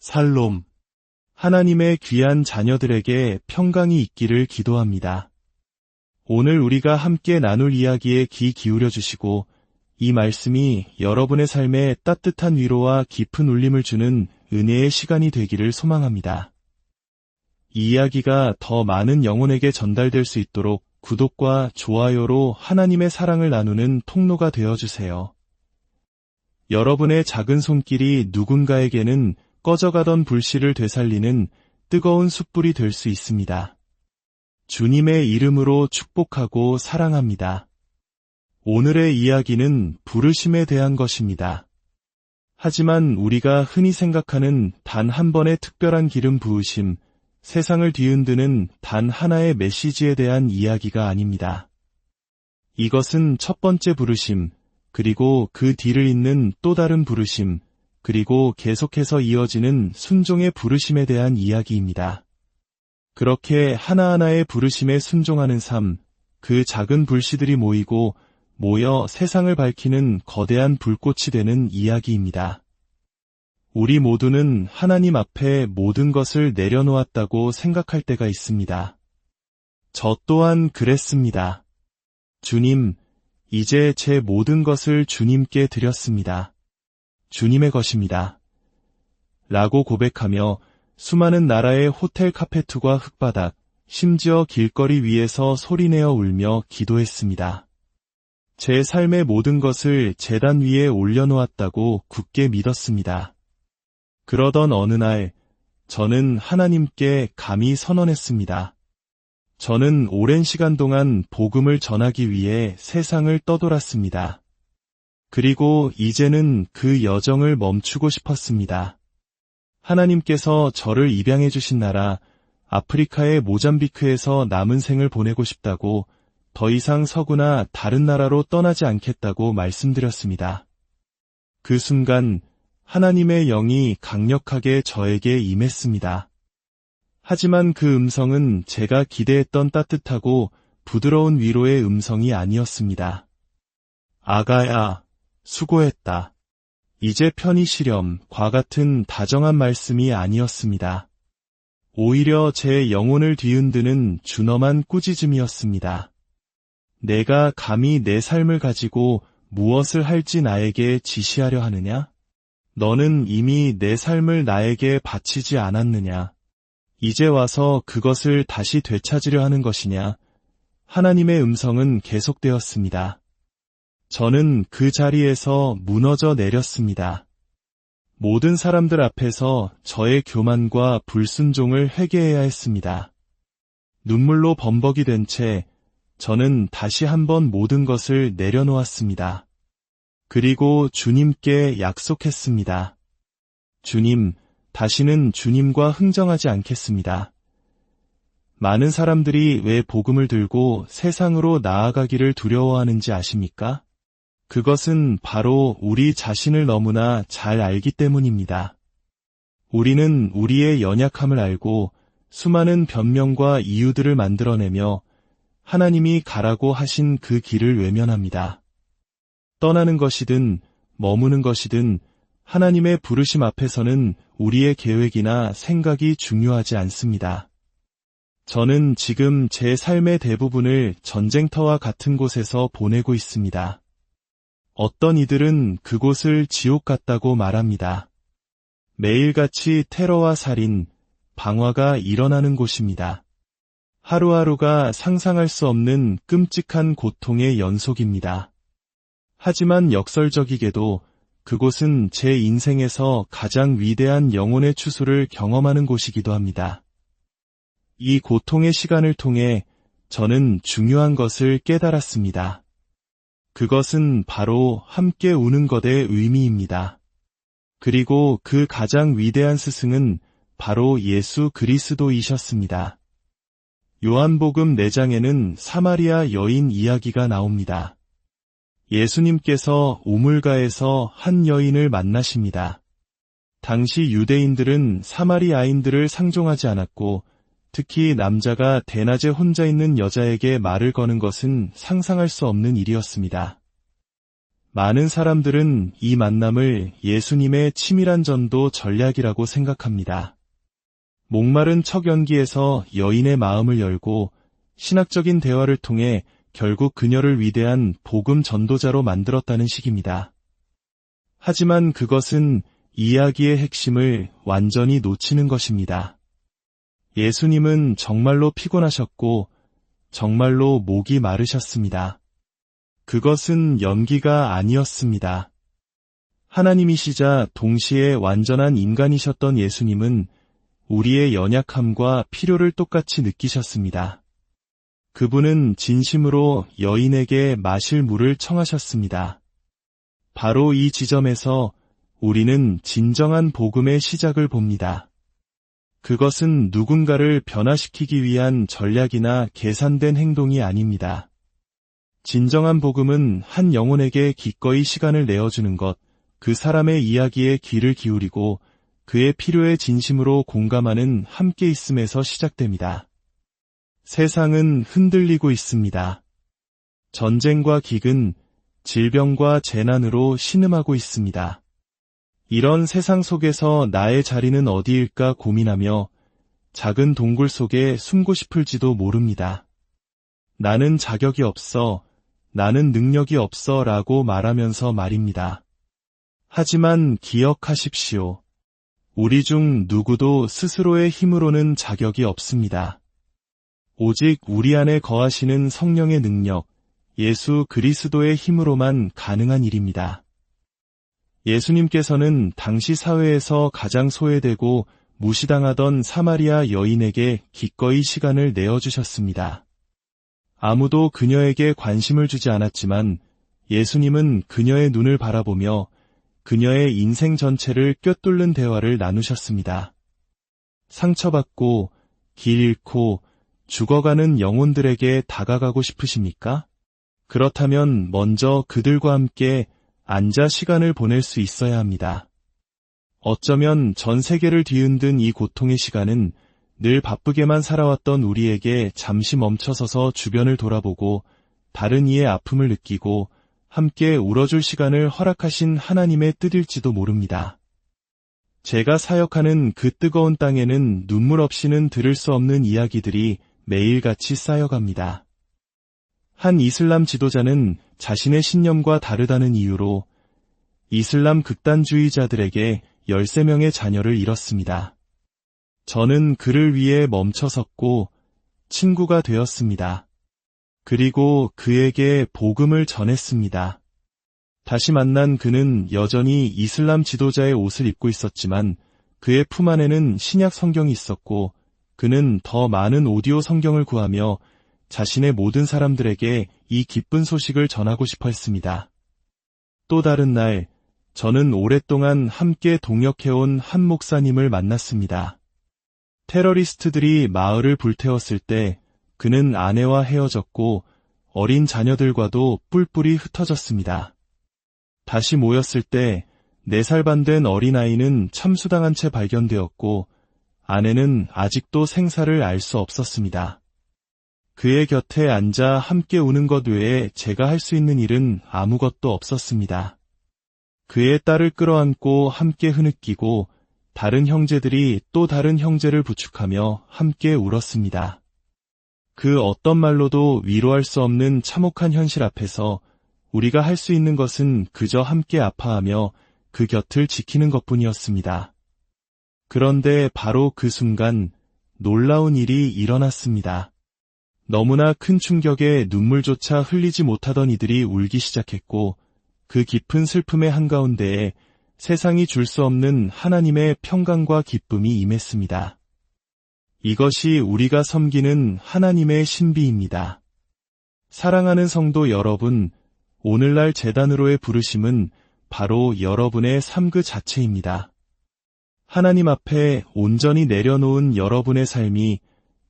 살롬. 하나님의 귀한 자녀들에게 평강이 있기를 기도합니다. 오늘 우리가 함께 나눌 이야기에 귀 기울여 주시고 이 말씀이 여러분의 삶에 따뜻한 위로와 깊은 울림을 주는 은혜의 시간이 되기를 소망합니다. 이 이야기가 더 많은 영혼에게 전달될 수 있도록 구독과 좋아요로 하나님의 사랑을 나누는 통로가 되어주세요. 여러분의 작은 손길이 누군가에게는 꺼져가던 불씨를 되살리는 뜨거운 숯불이 될 수 있습니다. 주님의 이름으로 축복하고 사랑합니다. 오늘의 이야기는 부르심에 대한 것입니다. 하지만 우리가 흔히 생각하는 단 한 번의 특별한 기름 부으심, 세상을 뒤흔드는 단 하나의 메시지에 대한 이야기가 아닙니다. 이것은 첫 번째 부르심, 그리고 그 뒤를 잇는 또 다른 부르심, 그리고 계속해서 이어지는 순종의 부르심에 대한 이야기입니다. 그렇게 하나하나의 부르심에 순종하는 삶, 그 작은 불씨들이 모여 세상을 밝히는 거대한 불꽃이 되는 이야기입니다. 우리 모두는 하나님 앞에 모든 것을 내려놓았다고 생각할 때가 있습니다. 저 또한 그랬습니다. 주님, 이제 제 모든 것을 주님께 드렸습니다. 주님의 것입니다. 라고 고백하며 수많은 나라의 호텔 카페트와 흙바닥, 심지어 길거리 위에서 소리내어 울며 기도했습니다. 제 삶의 모든 것을 제단 위에 올려놓았다고 굳게 믿었습니다. 그러던 어느 날, 저는 하나님께 감히 선언했습니다. 저는 오랜 시간 동안 복음을 전하기 위해 세상을 떠돌았습니다. 그리고 이제는 그 여정을 멈추고 싶었습니다. 하나님께서 저를 입양해 주신 나라, 아프리카의 모잠비크에서 남은 생을 보내고 싶다고 더 이상 서구나 다른 나라로 떠나지 않겠다고 말씀드렸습니다. 그 순간 하나님의 영이 강력하게 저에게 임했습니다. 하지만 그 음성은 제가 기대했던 따뜻하고 부드러운 위로의 음성이 아니었습니다. 아가야, 수고했다. 이제 편히 쉬렴과 같은 다정한 말씀이 아니었습니다. 오히려 제 영혼을 뒤흔드는 준엄한 꾸짖음이었습니다. 내가 감히 내 삶을 가지고 무엇을 할지 나에게 지시하려 하느냐? 너는 이미 내 삶을 나에게 바치지 않았느냐? 이제 와서 그것을 다시 되찾으려 하는 것이냐? 하나님의 음성은 계속되었습니다. 저는 그 자리에서 무너져 내렸습니다. 모든 사람들 앞에서 저의 교만과 불순종을 회개해야 했습니다. 눈물로 범벅이 된 채 저는 다시 한번 모든 것을 내려놓았습니다. 그리고 주님께 약속했습니다. 주님, 다시는 주님과 흥정하지 않겠습니다. 많은 사람들이 왜 복음을 들고 세상으로 나아가기를 두려워하는지 아십니까? 그것은 바로 우리 자신을 너무나 잘 알기 때문입니다. 우리는 우리의 연약함을 알고 수많은 변명과 이유들을 만들어내며 하나님이 가라고 하신 그 길을 외면합니다. 떠나는 것이든 머무는 것이든 하나님의 부르심 앞에서는 우리의 계획이나 생각이 중요하지 않습니다. 저는 지금 제 삶의 대부분을 전쟁터와 같은 곳에서 보내고 있습니다. 어떤 이들은 그곳을 지옥 같다고 말합니다. 매일같이 테러와 살인, 방화가 일어나는 곳입니다. 하루하루가 상상할 수 없는 끔찍한 고통의 연속입니다. 하지만 역설적이게도 그곳은 제 인생에서 가장 위대한 영혼의 추수를 경험하는 곳이기도 합니다. 이 고통의 시간을 통해 저는 중요한 것을 깨달았습니다. 그것은 바로 함께 우는 것의 의미입니다. 그리고 그 가장 위대한 스승은 바로 예수 그리스도이셨습니다. 요한복음 4장에는 사마리아 여인 이야기가 나옵니다. 예수님께서 우물가에서 한 여인을 만나십니다. 당시 유대인들은 사마리아인들을 상종하지 않았고 특히 남자가 대낮에 혼자 있는 여자에게 말을 거는 것은 상상할 수 없는 일이었습니다. 많은 사람들은 이 만남을 예수님의 치밀한 전도 전략이라고 생각합니다. 목마른 척 연기에서 여인의 마음을 열고 신학적인 대화를 통해 결국 그녀를 위대한 복음 전도자로 만들었다는 식입니다. 하지만 그것은 이야기의 핵심을 완전히 놓치는 것입니다. 예수님은 정말로 피곤하셨고 정말로 목이 마르셨습니다. 그것은 연기가 아니었습니다. 하나님이시자 동시에 완전한 인간이셨던 예수님은 우리의 연약함과 필요를 똑같이 느끼셨습니다. 그분은 진심으로 여인에게 마실 물을 청하셨습니다. 바로 이 지점에서 우리는 진정한 복음의 시작을 봅니다. 그것은 누군가를 변화시키기 위한 전략이나 계산된 행동이 아닙니다. 진정한 복음은 한 영혼에게 기꺼이 시간을 내어주는 것, 그 사람의 이야기에 귀를 기울이고 그의 필요에 진심으로 공감하는 함께 있음에서 시작됩니다. 세상은 흔들리고 있습니다. 전쟁과 기근, 질병과 재난으로 신음하고 있습니다. 이런 세상 속에서 나의 자리는 어디일까 고민하며 작은 동굴 속에 숨고 싶을지도 모릅니다. 나는 자격이 없어, 나는 능력이 없어 라고 말하면서 말입니다. 하지만 기억하십시오. 우리 중 누구도 스스로의 힘으로는 자격이 없습니다. 오직 우리 안에 거하시는 성령의 능력, 예수 그리스도의 힘으로만 가능한 일입니다. 예수님께서는 당시 사회에서 가장 소외되고 무시당하던 사마리아 여인에게 기꺼이 시간을 내어주셨습니다. 아무도 그녀에게 관심을 주지 않았지만 예수님은 그녀의 눈을 바라보며 그녀의 인생 전체를 꿰뚫는 대화를 나누셨습니다. 상처받고 길 잃고 죽어가는 영혼들에게 다가가고 싶으십니까? 그렇다면 먼저 그들과 함께 앉아 시간을 보낼 수 있어야 합니다. 어쩌면 전 세계를 뒤흔든 이 고통의 시간은 늘 바쁘게만 살아왔던 우리에게 잠시 멈춰서서 주변을 돌아보고 다른 이의 아픔을 느끼고 함께 울어줄 시간을 허락하신 하나님의 뜻일지도 모릅니다. 제가 사역하는 그 뜨거운 땅에는 눈물 없이는 들을 수 없는 이야기들이 매일같이 쌓여갑니다. 한 이슬람 지도자는 자신의 신념과 다르다는 이유로 이슬람 극단주의자들에게 13명의 자녀를 잃었습니다. 저는 그를 위해 멈춰섰고 친구가 되었습니다. 그리고 그에게 복음을 전했습니다. 다시 만난 그는 여전히 이슬람 지도자의 옷을 입고 있었지만 그의 품 안에는 신약 성경이 있었고 그는 더 많은 오디오 성경을 구하며 자신의 모든 사람들에게 이 기쁜 소식을 전하고 싶어 했습니다. 또 다른 날, 저는 오랫동안 함께 동역해온 한 목사님을 만났습니다. 테러리스트들이 마을을 불태웠을 때 그는 아내와 헤어졌고 어린 자녀들과도 뿔뿔이 흩어졌습니다. 다시 모였을 때 4살 반 된 어린아이는 참수당한 채 발견되었고 아내는 아직도 생사를 알 수 없었습니다. 그의 곁에 앉아 함께 우는 것 외에 제가 할 수 있는 일은 아무것도 없었습니다. 그의 딸을 끌어안고 함께 흐느끼고 다른 형제들이 또 다른 형제를 부축하며 함께 울었습니다. 그 어떤 말로도 위로할 수 없는 참혹한 현실 앞에서 우리가 할 수 있는 것은 그저 함께 아파하며 그 곁을 지키는 것뿐이었습니다. 그런데 바로 그 순간 놀라운 일이 일어났습니다. 너무나 큰 충격에 눈물조차 흘리지 못하던 이들이 울기 시작했고 그 깊은 슬픔의 한가운데에 세상이 줄 수 없는 하나님의 평강과 기쁨이 임했습니다. 이것이 우리가 섬기는 하나님의 신비입니다. 사랑하는 성도 여러분, 오늘날 제단으로의 부르심은 바로 여러분의 삶 그 자체입니다. 하나님 앞에 온전히 내려놓은 여러분의 삶이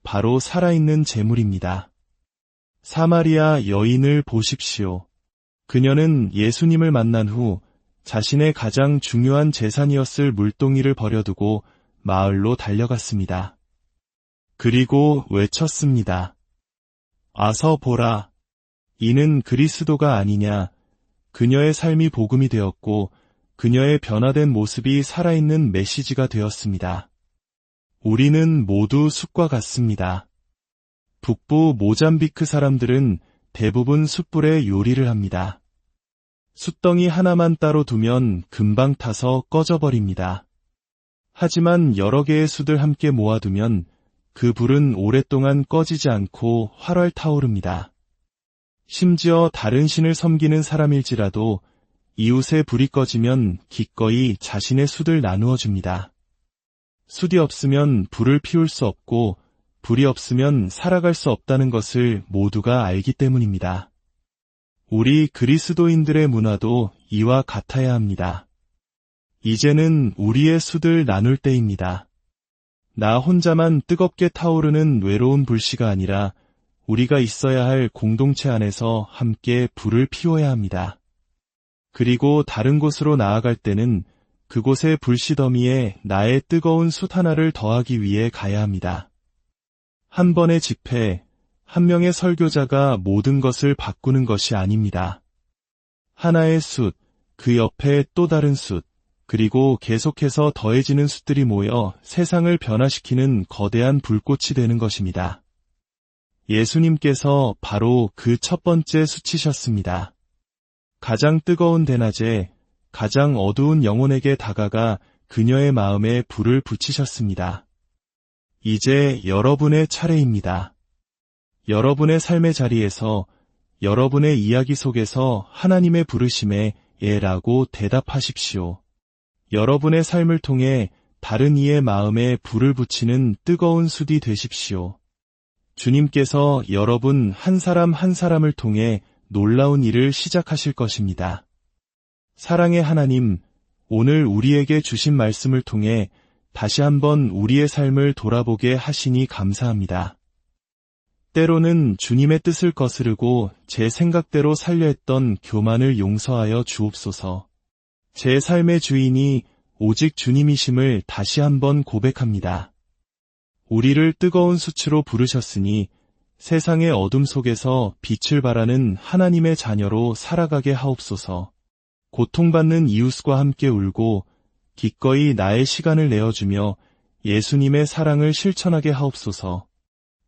바로 살아있는 제물입니다. 사마리아 여인을 보십시오. 그녀는 예수님을 만난 후 자신의 가장 중요한 재산이었을 물동이를 버려두고 마을로 달려갔습니다. 그리고 외쳤습니다. 와서 보라. 이는 그리스도가 아니냐. 그녀의 삶이 복음이 되었고 그녀의 변화된 모습이 살아있는 메시지가 되었습니다. 우리는 모두 숯과 같습니다. 북부 모잠비크 사람들은 대부분 숯불에 요리를 합니다. 숯덩이 하나만 따로 두면 금방 타서 꺼져버립니다. 하지만 여러 개의 숯을 함께 모아두면 그 불은 오랫동안 꺼지지 않고 활활 타오릅니다. 심지어 다른 신을 섬기는 사람일지라도 이웃의 불이 꺼지면 기꺼이 자신의 숯을 나누어 줍니다. 숯이 없으면 불을 피울 수 없고 불이 없으면 살아갈 수 없다는 것을 모두가 알기 때문입니다. 우리 그리스도인들의 문화도 이와 같아야 합니다. 이제는 우리의 숯을 나눌 때입니다. 나 혼자만 뜨겁게 타오르는 외로운 불씨가 아니라 우리가 있어야 할 공동체 안에서 함께 불을 피워야 합니다. 그리고 다른 곳으로 나아갈 때는 그곳의 불씨더미에 나의 뜨거운 숯 하나를 더하기 위해 가야 합니다. 한 번의 집회, 한 명의 설교자가 모든 것을 바꾸는 것이 아닙니다. 하나의 숯, 그 옆에 또 다른 숯, 그리고 계속해서 더해지는 숯들이 모여 세상을 변화시키는 거대한 불꽃이 되는 것입니다. 예수님께서 바로 그 첫 번째 숯이셨습니다. 가장 뜨거운 대낮에 가장 어두운 영혼에게 다가가 그녀의 마음에 불을 붙이셨습니다. 이제 여러분의 차례입니다. 여러분의 삶의 자리에서 여러분의 이야기 속에서 하나님의 부르심에 예라고 대답하십시오. 여러분의 삶을 통해 다른 이의 마음에 불을 붙이는 뜨거운 숯이 되십시오. 주님께서 여러분 한 사람 한 사람을 통해 놀라운 일을 시작하실 것입니다. 사랑의 하나님, 오늘 우리에게 주신 말씀을 통해 다시 한번 우리의 삶을 돌아보게 하시니 감사합니다. 때로는 주님의 뜻을 거스르고 제 생각대로 살려 했던 교만을 용서하여 주옵소서. 제 삶의 주인이 오직 주님이심을 다시 한번 고백합니다. 우리를 뜨거운 숯으로 부르셨으니 세상의 어둠 속에서 빛을 발하는 하나님의 자녀로 살아가게 하옵소서. 고통받는 이웃과 함께 울고 기꺼이 나의 시간을 내어주며 예수님의 사랑을 실천하게 하옵소서.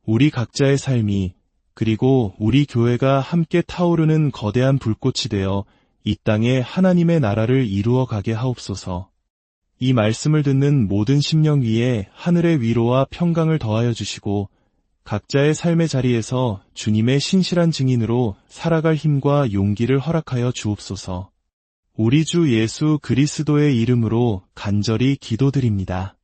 우리 각자의 삶이 그리고 우리 교회가 함께 타오르는 거대한 불꽃이 되어 이 땅에 하나님의 나라를 이루어 가게 하옵소서. 이 말씀을 듣는 모든 심령 위에 하늘의 위로와 평강을 더하여 주시고 각자의 삶의 자리에서 주님의 신실한 증인으로 살아갈 힘과 용기를 허락하여 주옵소서. 우리 주 예수 그리스도의 이름으로 간절히 기도드립니다.